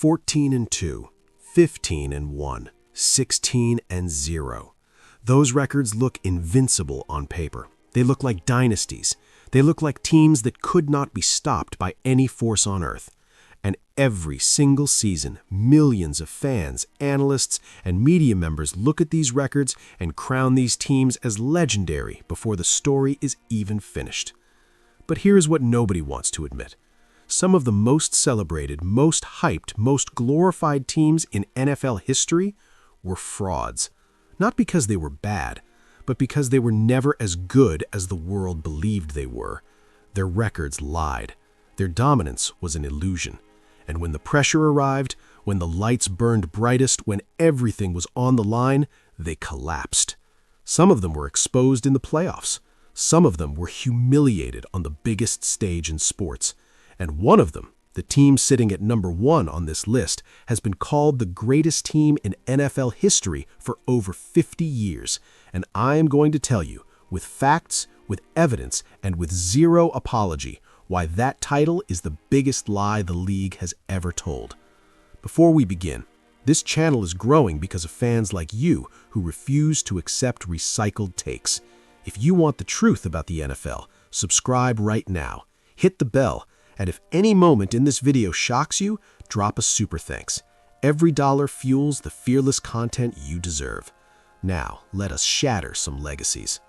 14-2, 15-1, 16-0. Those records look invincible on paper. They look like dynasties. They look like teams that could not be stopped by any force on earth. And every single season, millions of fans, analysts, and media members look at these records and crown these teams as legendary before the story is even finished. But here's what nobody wants to admit. Some of the most celebrated, most hyped, most glorified teams in NFL history were frauds. Not because they were bad, but because they were never as good as the world believed they were. Their records lied. Their dominance was an illusion. And when the pressure arrived, when the lights burned brightest, when everything was on the line, they collapsed. Some of them were exposed in the playoffs. Some of them were humiliated on the biggest stage in sports. And one of them, the team sitting at number 1 on this list, has been called the greatest team in NFL history for over 50 years. And I am going to tell you, with facts, with evidence, and with zero apology, why that title is the biggest lie the league has ever told. Before we begin, this channel is growing because of fans like you who refuse to accept recycled takes. If you want the truth about the NFL, subscribe right now, hit the bell, and if any moment in this video shocks you, drop a super thanks. Every dollar fuels the fearless content you deserve. Now, let us shatter some legacies.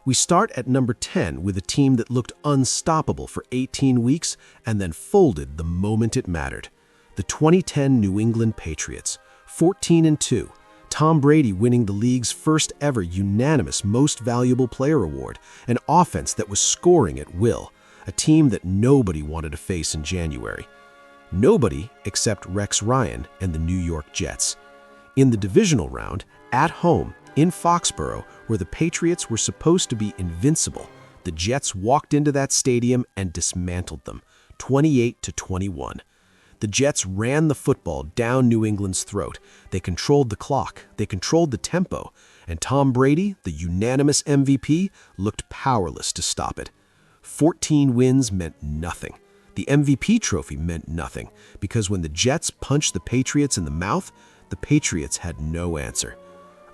We start at number 10 with a team that looked unstoppable for 18 weeks and then folded the moment it mattered. The 2010 New England Patriots, 14-2. Tom Brady winning the league's first ever unanimous Most Valuable Player award, an offense that was scoring at will, a team that nobody wanted to face in January. Nobody except Rex Ryan and the New York Jets. In the divisional round, at home, in Foxborough, where the Patriots were supposed to be invincible, the Jets walked into that stadium and dismantled them, 28-21. The Jets ran the football down New England's throat. They controlled the clock, they controlled the tempo, and Tom Brady, the unanimous MVP, looked powerless to stop it. 14 wins meant nothing. The MVP trophy meant nothing, because when the Jets punched the Patriots in the mouth, the Patriots had no answer.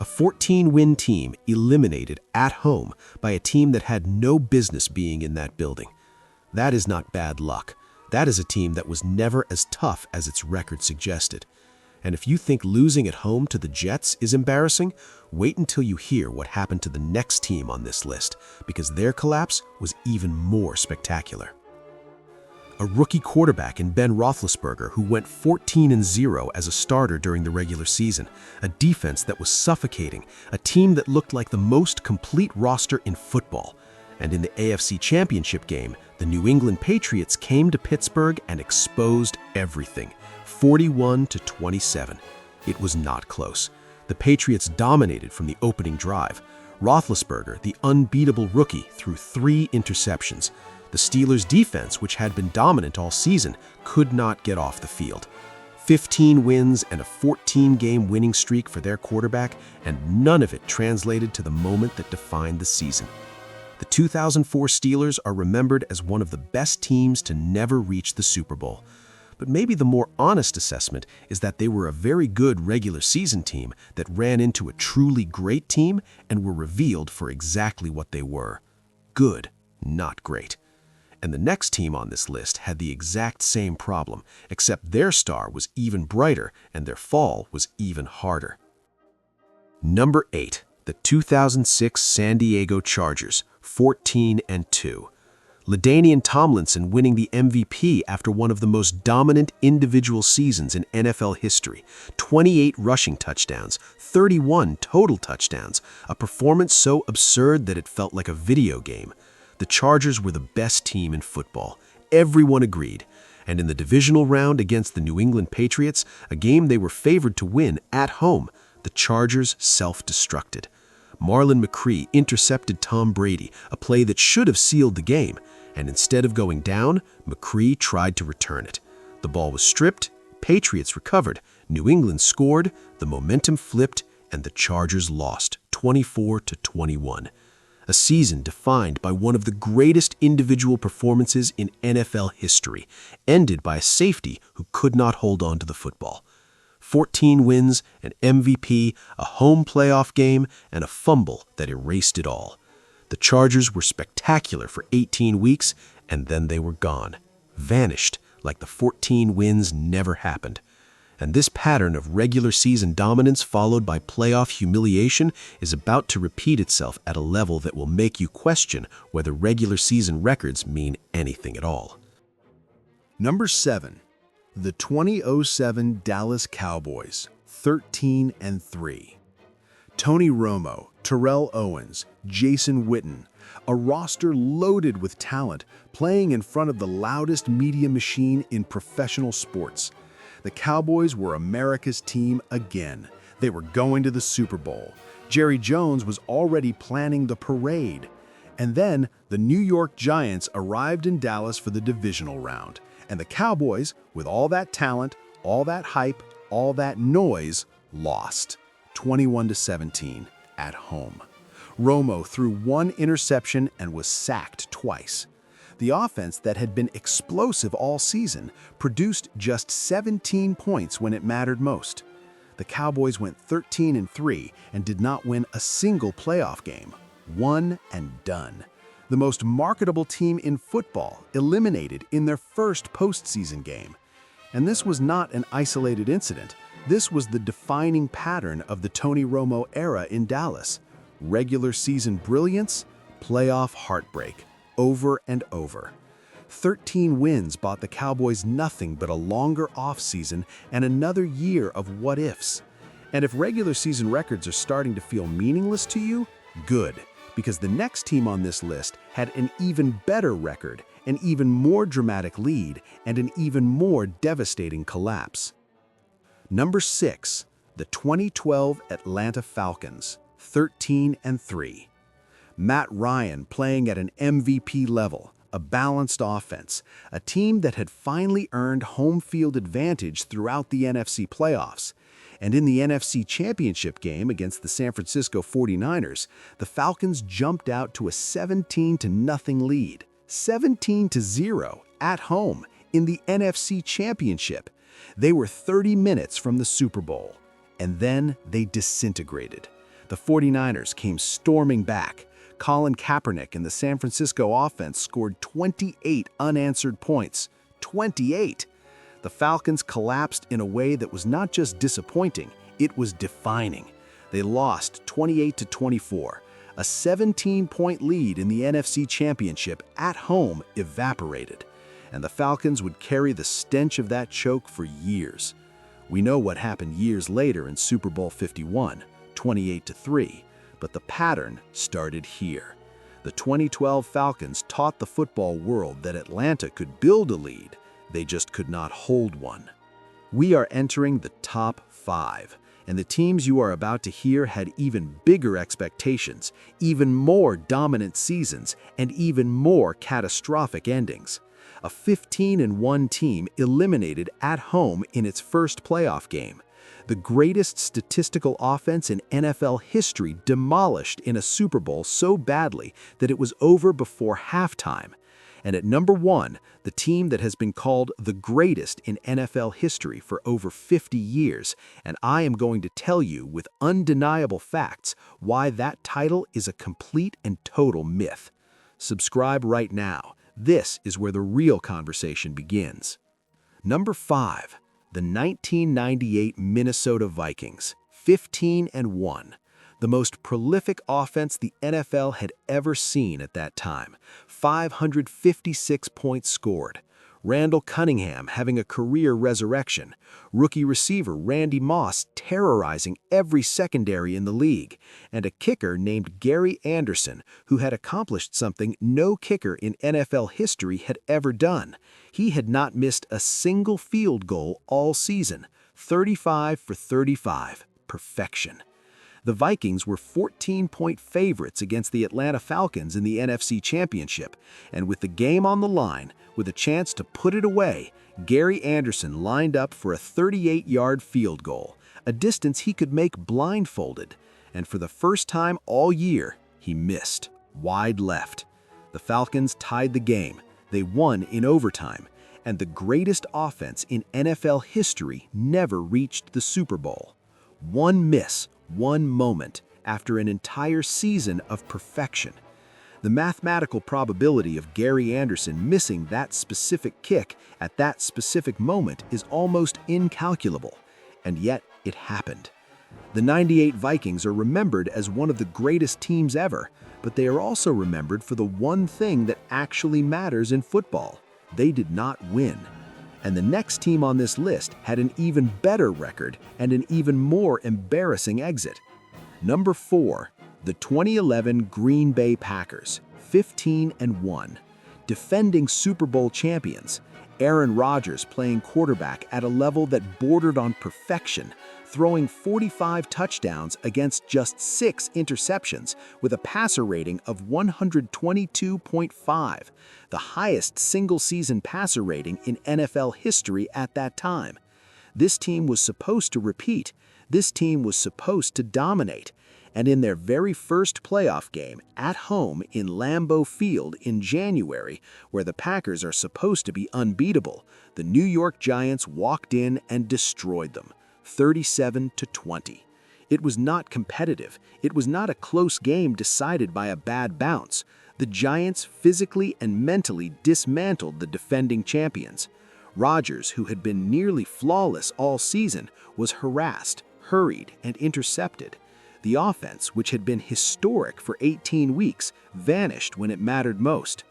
A 14-win team eliminated at home by a team that had no business being in that building. That is not bad luck. That is a team that was never as tough as its record suggested. And if you think losing at home to the Jets is embarrassing, wait until you hear what happened to the next team on this list, because their collapse was even more spectacular. A rookie quarterback in Ben Roethlisberger who went 14-0 as a starter during the regular season, a defense that was suffocating, a team that looked like the most complete roster in football. And in the AFC Championship game, the New England Patriots came to Pittsburgh and exposed everything, 41-27. It was not close. The Patriots dominated from the opening drive. Roethlisberger, the unbeatable rookie, threw 3 interceptions. The Steelers' defense, which had been dominant all season, could not get off the field. 15 wins and a 14-game winning streak for their quarterback, and none of it translated to the moment that defined the season. The 2004 Steelers are remembered as one of the best teams to never reach the Super Bowl. But maybe the more honest assessment is that they were a very good regular season team that ran into a truly great team and were revealed for exactly what they were. Good, not great. And the next team on this list had the exact same problem, except their star was even brighter and their fall was even harder. Number 8, the 2006 San Diego Chargers, 14-2. LaDainian Tomlinson winning the MVP after one of the most dominant individual seasons in NFL history. 28 rushing touchdowns, 31 total touchdowns, a performance so absurd that it felt like a video game. The Chargers were the best team in football. Everyone agreed. And in the divisional round against the New England Patriots, a game they were favored to win at home, the Chargers self-destructed. Marlon McCree intercepted Tom Brady, a play that should have sealed the game, and instead of going down, McCree tried to return it. The ball was stripped, Patriots recovered, New England scored, the momentum flipped, and the Chargers lost 24-21. A season defined by one of the greatest individual performances in NFL history, ended by a safety who could not hold on to the football. 14 wins, an MVP, a home playoff game, and a fumble that erased it all. The Chargers were spectacular for 18 weeks, and then they were gone, vanished like the 14 wins never happened. And this pattern of regular season dominance followed by playoff humiliation is about to repeat itself at a level that will make you question whether regular season records mean anything at all. Number 7. The 2007 Dallas Cowboys, 13-3. Tony Romo, Terrell Owens, Jason Witten, a roster loaded with talent, playing in front of the loudest media machine in professional sports. The Cowboys were America's team again. They were going to the Super Bowl. Jerry Jones was already planning the parade. And then the New York Giants arrived in Dallas for the divisional round. And the Cowboys, with all that talent, all that hype, all that noise, lost. 21-17 at home. Romo threw one interception and was sacked twice. The offense that had been explosive all season produced just 17 points when it mattered most. The Cowboys went 13-3 and did not win a single playoff game. One and done. The most marketable team in football eliminated in their first postseason game. And this was not an isolated incident. This was the defining pattern of the Tony Romo era in Dallas. Regular season brilliance, playoff heartbreak. Over and over. 13 wins bought the Cowboys nothing but a longer offseason and another year of what-ifs. And if regular season records are starting to feel meaningless to you, good, because the next team on this list had an even better record, an even more dramatic lead, and an even more devastating collapse. Number 6. The 2012 Atlanta Falcons, 13-3. Matt Ryan playing at an MVP level, a balanced offense, a team that had finally earned home field advantage throughout the NFC playoffs. And in the NFC Championship game against the San Francisco 49ers, the Falcons jumped out to a 17-0 lead, 17-0 at home in the NFC Championship. They were 30 minutes from the Super Bowl, and then they disintegrated. The 49ers came storming back. Colin Kaepernick and the San Francisco offense scored 28 unanswered points. 28! The Falcons collapsed in a way that was not just disappointing, it was defining. They lost 28-24. A 17-point lead in the NFC Championship at home evaporated, and the Falcons would carry the stench of that choke for years. We know what happened years later in Super Bowl 51, 28-3. But the pattern started here. The 2012 Falcons taught the football world that Atlanta could build a lead, they just could not hold one. We are entering the top 5, and the teams you are about to hear had even bigger expectations, even more dominant seasons, and even more catastrophic endings. A 15-1 team eliminated at home in its first playoff game. The greatest statistical offense in NFL history demolished in a Super Bowl so badly that it was over before halftime. And at number 1, the team that has been called the greatest in NFL history for over 50 years, and I am going to tell you with undeniable facts why that title is a complete and total myth. Subscribe right now. This is where the real conversation begins. Number 5. The 1998 Minnesota Vikings, 15-1. The most prolific offense the NFL had ever seen at that time. 556 points scored. Randall Cunningham having a career resurrection. Rookie receiver Randy Moss terrorizing every secondary in the league. And a kicker named Gary Anderson who had accomplished something no kicker in NFL history had ever done. He had not missed a single field goal all season. 35 for 35. Perfection. The Vikings were 14-point favorites against the Atlanta Falcons in the NFC Championship, and with the game on the line, with a chance to put it away, Gary Anderson lined up for a 38-yard field goal, a distance he could make blindfolded, and for the first time all year, he missed. wide left. The Falcons tied the game. They won in overtime, and the greatest offense in NFL history never reached the Super Bowl. One miss, one moment, after an entire season of perfection. The mathematical probability of Gary Anderson missing that specific kick at that specific moment is almost incalculable, and yet it happened. The '98 Vikings are remembered as one of the greatest teams ever, but they are also remembered for the one thing that actually matters in football. They did not win. And the next team on this list had an even better record and an even more embarrassing exit. Number 4, the 2011 Green Bay Packers, 15-1. Defending Super Bowl champions, Aaron Rodgers playing quarterback at a level that bordered on perfection, throwing 45 touchdowns against just 6 interceptions with a passer rating of 122.5, the highest single-season passer rating in NFL history at that time. This team was supposed to repeat. This team was supposed to dominate. And in their very first playoff game at home in Lambeau Field in January, where the Packers are supposed to be unbeatable, the New York Giants walked in and destroyed them, 37-20. It was not competitive. It was not a close game decided by a bad bounce. The Giants physically and mentally dismantled the defending champions. Rodgers, who had been nearly flawless all season, was harassed, hurried, and intercepted. The offense, which had been historic for 18 weeks, vanished when it mattered most.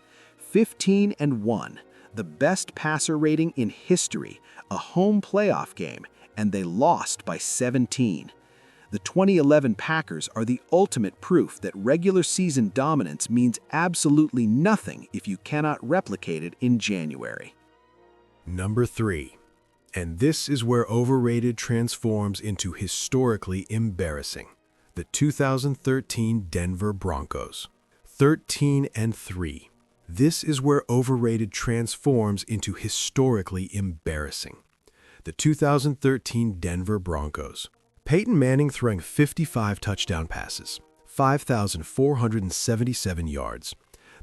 15-1, the best passer rating in history, a home playoff game, and they lost by 17. The 2011 Packers are the ultimate proof that regular season dominance means absolutely nothing if you cannot replicate it in January. Number 3. And this is where overrated transforms into historically embarrassing. The 2013 Denver Broncos, 13-3. This is where overrated transforms into historically embarrassing. The 2013 Denver Broncos. Peyton Manning throwing 55 touchdown passes, 5,477 yards.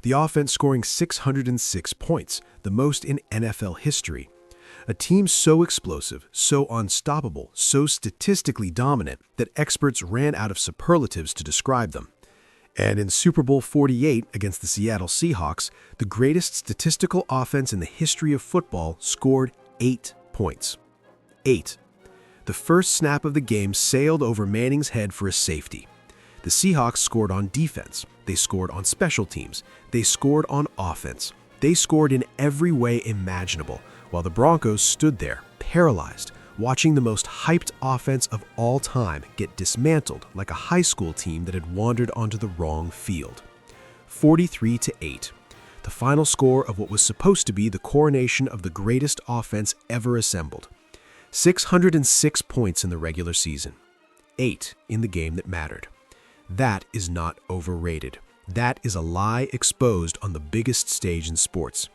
The offense scoring 606 points, the most in NFL history. A team so explosive, so unstoppable, so statistically dominant that experts ran out of superlatives to describe them. And in Super Bowl 48 against the Seattle Seahawks, the greatest statistical offense in the history of football scored 8 points. 8. The first snap of the game sailed over Manning's head for a safety. The Seahawks scored on defense. They scored on special teams. They scored on offense. They scored in every way imaginable, while the Broncos stood there, paralyzed, watching the most hyped offense of all time get dismantled like a high school team that had wandered onto the wrong field. 43-8, the final score of what was supposed to be the coronation of the greatest offense ever assembled. 606 points in the regular season, 8 in the game that mattered. That is not overrated. That is a lie exposed on the biggest stage in sports.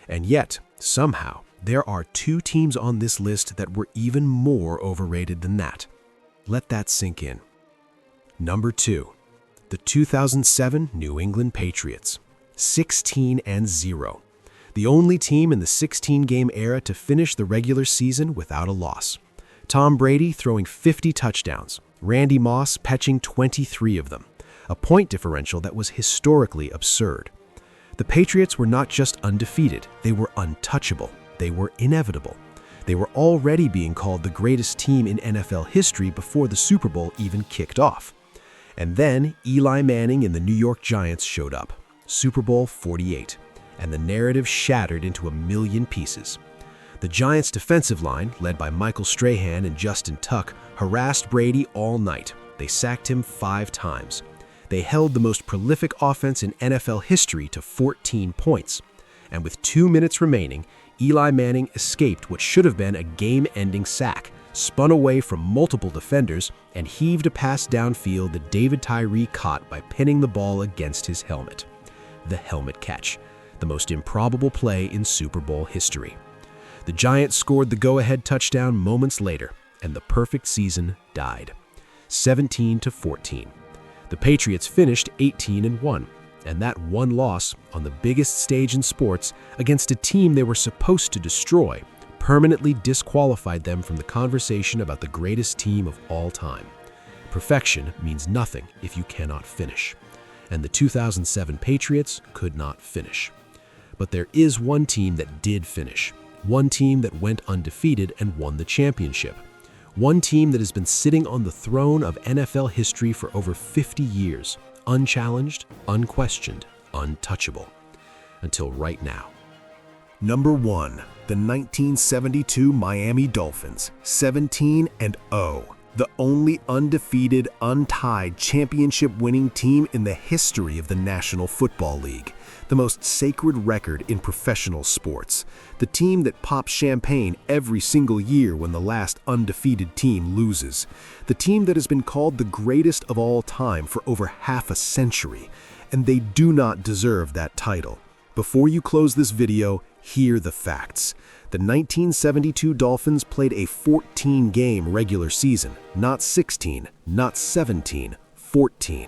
And yet, somehow, there are 2 teams on this list that were even more overrated than that. Let that sink in. Number 2, the 2007 New England Patriots, 16-0. The only team in the 16-game era to finish the regular season without a loss. Tom Brady throwing 50 touchdowns, Randy Moss catching 23 of them, a point differential that was historically absurd. The Patriots were not just undefeated, they were untouchable. They were inevitable. They were already being called the greatest team in NFL history before the Super Bowl even kicked off. And then Eli Manning and the New York Giants showed up. Super Bowl 48. And the narrative shattered into a million pieces. The Giants' defensive line, led by Michael Strahan and Justin Tuck, harassed Brady all night. They sacked him 5 times. They held the most prolific offense in NFL history to 14 points. And with 2 minutes remaining, Eli Manning escaped what should have been a game-ending sack, spun away from multiple defenders, and heaved a pass downfield that David Tyree caught by pinning the ball against his helmet. The helmet catch, the most improbable play in Super Bowl history. The Giants scored the go-ahead touchdown moments later, and the perfect season died. 17-14. The Patriots finished 18-1. And that one loss, on the biggest stage in sports, against a team they were supposed to destroy, permanently disqualified them from the conversation about the greatest team of all time. Perfection means nothing if you cannot finish. And the 2007 Patriots could not finish. But there is one team that did finish. One team that went undefeated and won the championship. One team that has been sitting on the throne of NFL history for over 50 years, unchallenged, unquestioned, untouchable. Until right now. Number 1, the 1972 Miami Dolphins, 17-0. The only undefeated, untied, championship-winning team in the history of the National Football League. The most sacred record in professional sports. The team that pops champagne every single year when the last undefeated team loses. The team that has been called the greatest of all time for over half a century. And they do not deserve that title. Before you close this video, hear the facts. The 1972 Dolphins played a 14-game regular season, not 16, not 17, 14.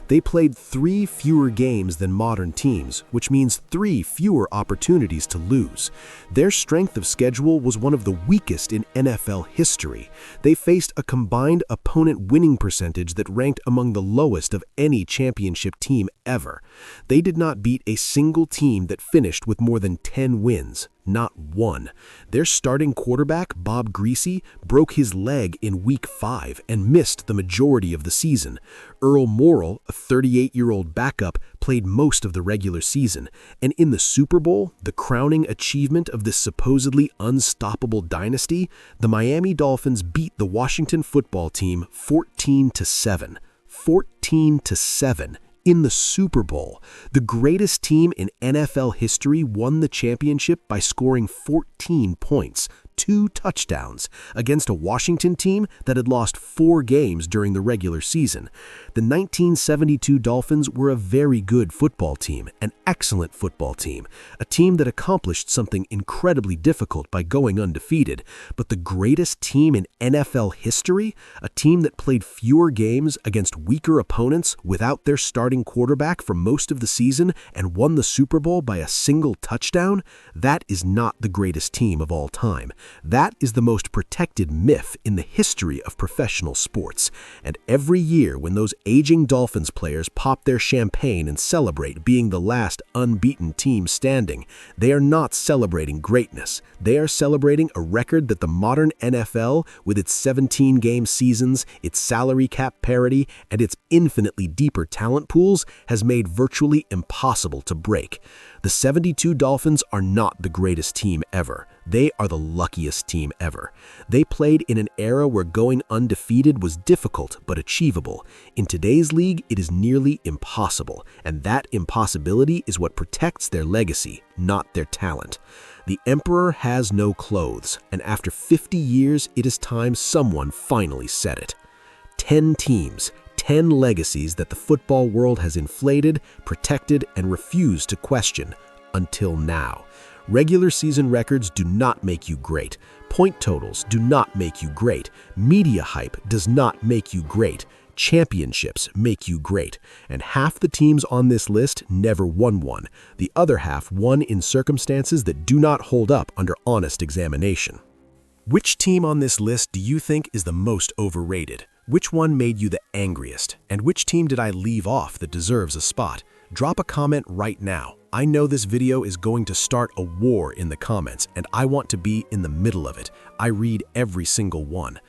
They played 3 fewer games than modern teams, which means 3 fewer opportunities to lose. Their strength of schedule was one of the weakest in NFL history. They faced a combined opponent winning percentage that ranked among the lowest of any championship team ever. They did not beat a single team that finished with more than 10 wins. Not one. Their starting quarterback, Bob Greasy, broke his leg in Week 5 and missed the majority of the season. Earl Morrall, a 38-year-old backup, played most of the regular season. And in the Super Bowl, the crowning achievement of this supposedly unstoppable dynasty, the Miami Dolphins beat the Washington football team 14-7. 14-7. In the Super Bowl, the greatest team in NFL history won the championship by scoring 14 points, 2 touchdowns, against a Washington team that had lost 4 games during the regular season. The 1972 Dolphins were a very good football team, an excellent football team, a team that accomplished something incredibly difficult by going undefeated. But the greatest team in NFL history, a team that played fewer games against weaker opponents without their starting quarterback for most of the season and won the Super Bowl by a single touchdown, that is not the greatest team of all time. That is the most protected myth in the history of professional sports. And every year when those aging Dolphins players pop their champagne and celebrate being the last unbeaten team standing, they are not celebrating greatness. They are celebrating a record that the modern NFL, with its 17-game seasons, its salary cap parity, and its infinitely deeper talent pools, has made virtually impossible to break. The 72 Dolphins are not the greatest team ever. They are the luckiest team ever. They played in an era where going undefeated was difficult but achievable. In today's league, it is nearly impossible, and that impossibility is what protects their legacy, not their talent. The emperor has no clothes, and after 50 years, it is time someone finally said it. 10 teams, 10 legacies that the football world has inflated, protected, and refused to question, until now. Regular season records do not make you great. Point totals do not make you great. Media hype does not make you great. Championships make you great. And half the teams on this list never won one. The other half won in circumstances that do not hold up under honest examination. Which team on this list do you think is the most overrated? Which one made you the angriest? And which team did I leave off that deserves a spot? Drop a comment right now. I know this video is going to start a war in the comments, and I want to be in the middle of it. I read every single one.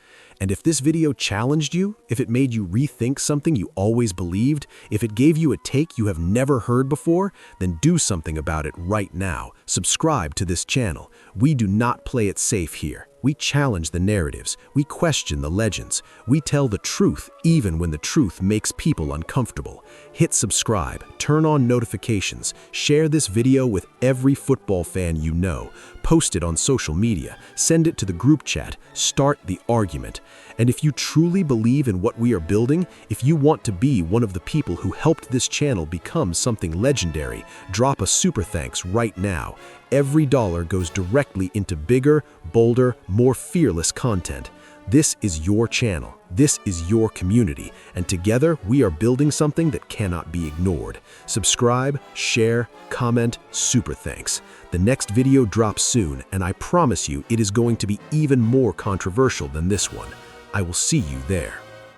And if this video challenged you, if it made you rethink something you always believed, if it gave you a take you have never heard before, then do something about it right now. Subscribe to this channel. We do not play it safe here. We challenge the narratives. We question the legends. We tell the truth even when the truth makes people uncomfortable. Hit subscribe, turn on notifications, share this video with every football fan you know, post it on social media, send it to the group chat, start the argument. And if you truly believe in what we are building, if you want to be one of the people who helped this channel become something legendary, drop a super thanks right now. Every dollar goes directly into bigger, bolder, more fearless content. This is your channel, this is your community, and together we are building something that cannot be ignored. Subscribe, share, comment, super thanks. The next video drops soon, and I promise you it is going to be even more controversial than this one. I will see you there.